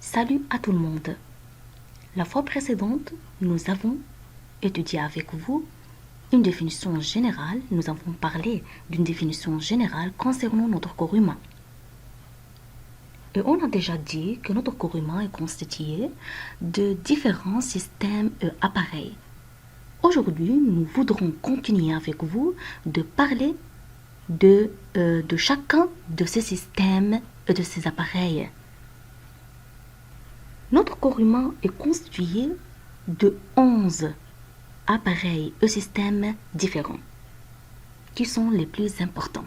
Salut à tout le monde. La fois précédente, nous avons étudié avec vous une définition générale. Nous avons parlé d'une définition générale concernant notre corps humain. Et on a déjà dit que notre corps humain est constitué de différents systèmes et appareils. Aujourd'hui, nous voudrons continuer avec vous de parler de chacun de ces systèmes et de ces appareils. Notre corps humain est constitué de 11 appareils et systèmes différents, qui sont les plus importants.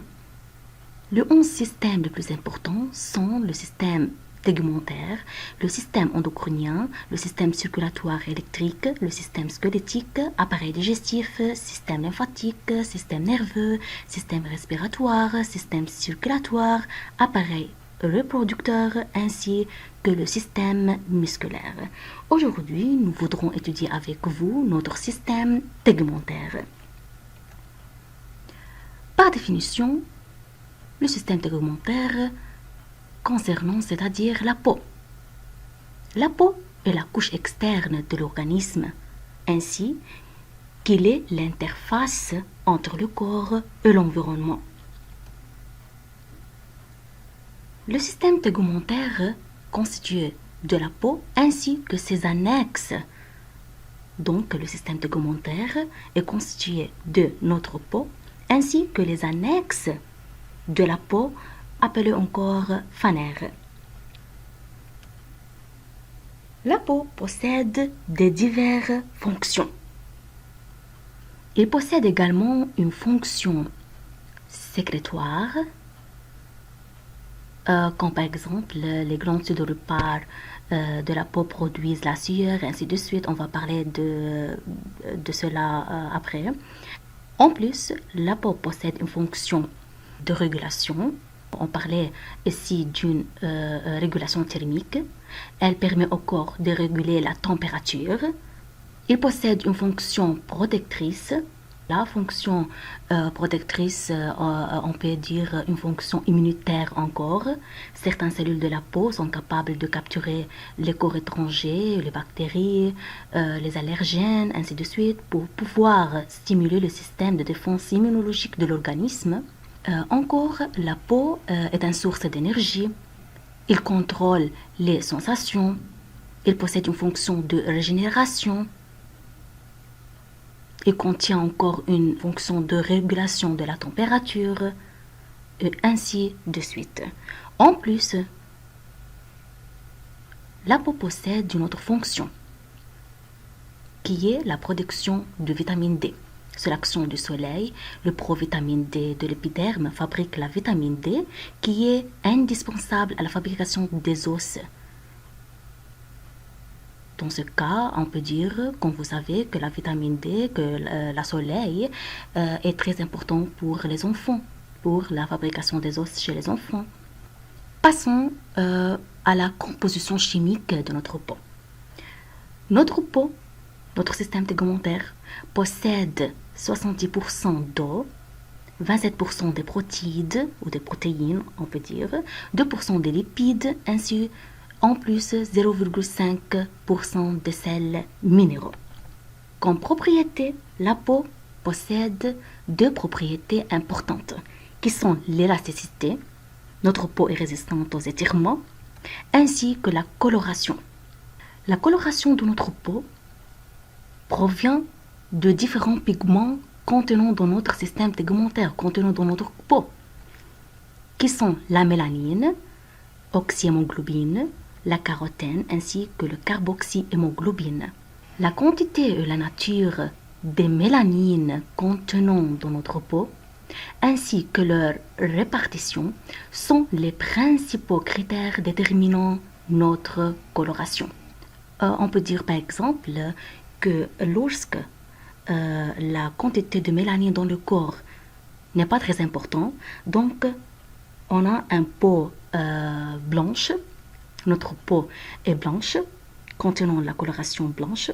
Les 11 systèmes les plus importants sont le système tegumentaire, le système endocrinien, le système circulatoire électrique, le système squelettique, appareil digestif, système lymphatique, système nerveux, système respiratoire, système circulatoire, appareil reproducteur ainsi que le système musculaire. Aujourd'hui, nous voudrons étudier avec vous notre système tegumentaire. Par définition, le système tegumentaire concernant, c'est-à-dire la peau. La peau est la couche externe de l'organisme, ainsi qu'il est l'interface entre le corps et l'environnement. Le système tegumentaire constitué de la peau ainsi que ses annexes. Donc, le système tegumentaire est constitué de notre peau ainsi que les annexes de la peau, appelées encore phanères. La peau possède des diverses fonctions. Il possède également une fonction sécrétoire, comme par exemple les glandes sudoripares de la peau produisent la sueur, ainsi de suite. On va parler de cela après. En plus, la peau possède une fonction de régulation. On parlait ici d'une régulation thermique. Elle permet au corps de réguler la température. Il possède une fonction protectrice. La fonction protectrice, on peut dire une fonction immunitaire encore. Certaines cellules de la peau sont capables de capturer les corps étrangers, les bactéries, les allergènes, ainsi de suite, pour pouvoir stimuler le système de défense immunologique de l'organisme. Encore, la peau est une source d'énergie. Il contrôle les sensations. Il possède une fonction de régénération. Il contient encore une fonction de régulation de la température, et ainsi de suite. En plus, la peau possède une autre fonction, qui est la production de vitamine D. Sous l'action du soleil, le provitamine D de l'épiderme fabrique la vitamine D, qui est indispensable à la fabrication des os. Dans ce cas, on peut dire, comme vous savez, que la vitamine D, que la soleil est très important pour les enfants, pour la fabrication des os chez les enfants. Passons à la composition chimique de notre peau. Notre peau, notre système tegumentaire, possède 70% d'eau, 27% des protéines, ou des protéines, on peut dire, 2% des lipides, ainsi en plus 0,5% de sels minéraux. Comme propriété, la peau possède deux propriétés importantes, qui sont l'élasticité, notre peau est résistante aux étirements, ainsi que la coloration. La coloration de notre peau provient de différents pigments contenant dans notre système tegumentaire, contenant dans notre peau, qui sont la mélanine, oxyhémoglobine, la carotène ainsi que le carboxyhémoglobine. La quantité et la nature des mélanines contenant dans notre peau, ainsi que leur répartition, sont les principaux critères déterminant notre coloration. On peut dire par exemple que lorsque la quantité de mélanine dans le corps n'est pas très importante, donc on a une peau blanche. Notre peau est blanche, contenant la coloration blanche,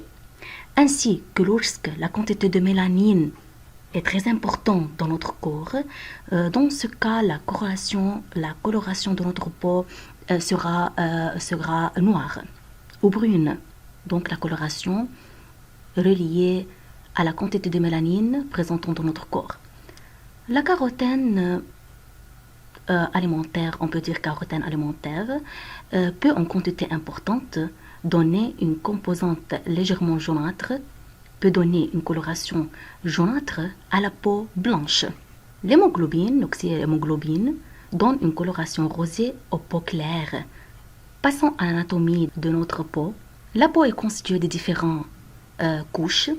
ainsi que lorsque la quantité de mélanine est très importante dans notre corps. Dans ce cas, la coloration de notre peau sera noire ou brune. Donc la coloration reliée à la quantité de mélanine présente dans notre corps. La carotène alimentaire, on peut dire carotène alimentaire, peut en quantité importante donner une composante légèrement jaunâtre, peut donner une coloration jaunâtre à la peau blanche. L'hémoglobine, l'oxyhémoglobine, donne une coloration rosée aux peaux claires. Passons à l'anatomie de notre peau. La peau est constituée de différentes couches,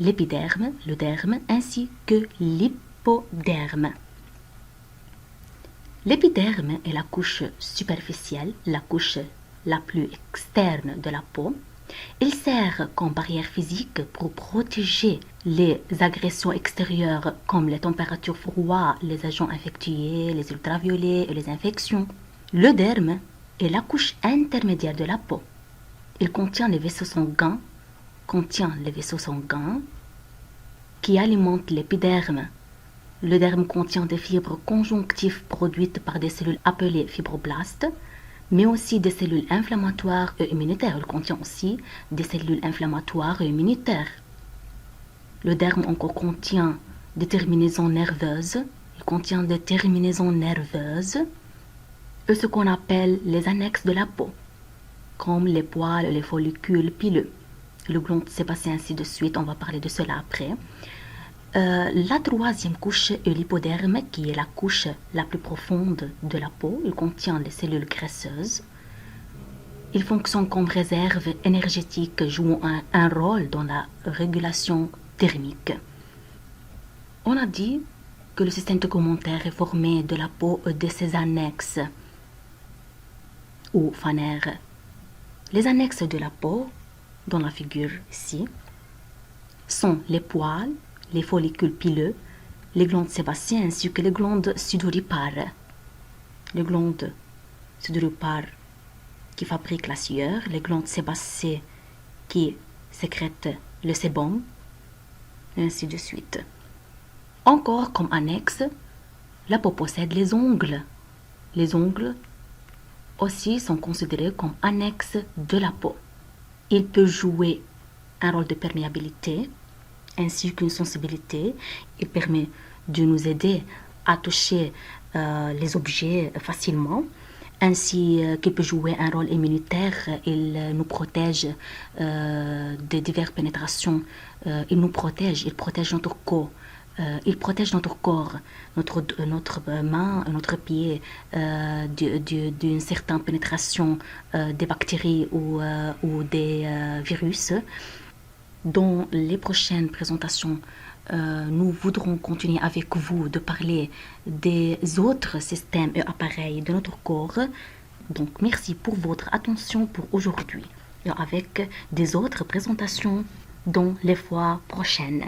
l'épiderme, le derme, ainsi que l'hypoderme. L'épiderme est la couche superficielle, la couche la plus externe de la peau. Il sert comme barrière physique pour protéger les agressions extérieures comme les températures froides, les agents infectieux, les ultraviolets et les infections. Le derme est la couche intermédiaire de la peau. Il contient les vaisseaux sanguins, qui alimentent l'épiderme. Le derme contient des fibres conjonctives produites par des cellules appelées fibroblastes, mais aussi des cellules inflammatoires et immunitaires. Il contient aussi des cellules inflammatoires et immunitaires. Le derme encore contient des terminaisons nerveuses. Il contient des terminaisons nerveuses et ce qu'on appelle les annexes de la peau, comme les poils, les follicules pileux, le glande sébacé, ainsi de suite. On va parler de cela après. La troisième couche est l'hypoderme, qui est la couche la plus profonde de la peau. Il contient les cellules graisseuses. Il fonctionne comme réserve énergétique, jouant un rôle dans la régulation thermique. On a dit que le système tegumentaire est formé de la peau et de ses annexes ou phanères. Les annexes de la peau, dans la figure ici, sont les poils, les follicules pileux, les glandes sébacées ainsi que les glandes sudoripares. Les glandes sudoripares qui fabriquent la sueur, les glandes sébacées qui sécrètent le sébum, et ainsi de suite. Encore comme annexe, la peau possède les ongles. Les ongles aussi sont considérés comme annexes de la peau. Ils peuvent jouer un rôle de perméabilité ainsi qu'une sensibilité. Il permet de nous aider à toucher les objets facilement, ainsi qu'il peut jouer un rôle immunitaire. Il nous protège de diverses pénétrations. Il protège notre corps. Il protège notre corps, notre main, notre pied d'une certaine pénétration des bactéries ou des virus. Dans les prochaines présentations, nous voudrons continuer avec vous de parler des autres systèmes et appareils de notre corps. Donc, merci pour votre attention pour aujourd'hui et avec des autres présentations dans les fois prochaines.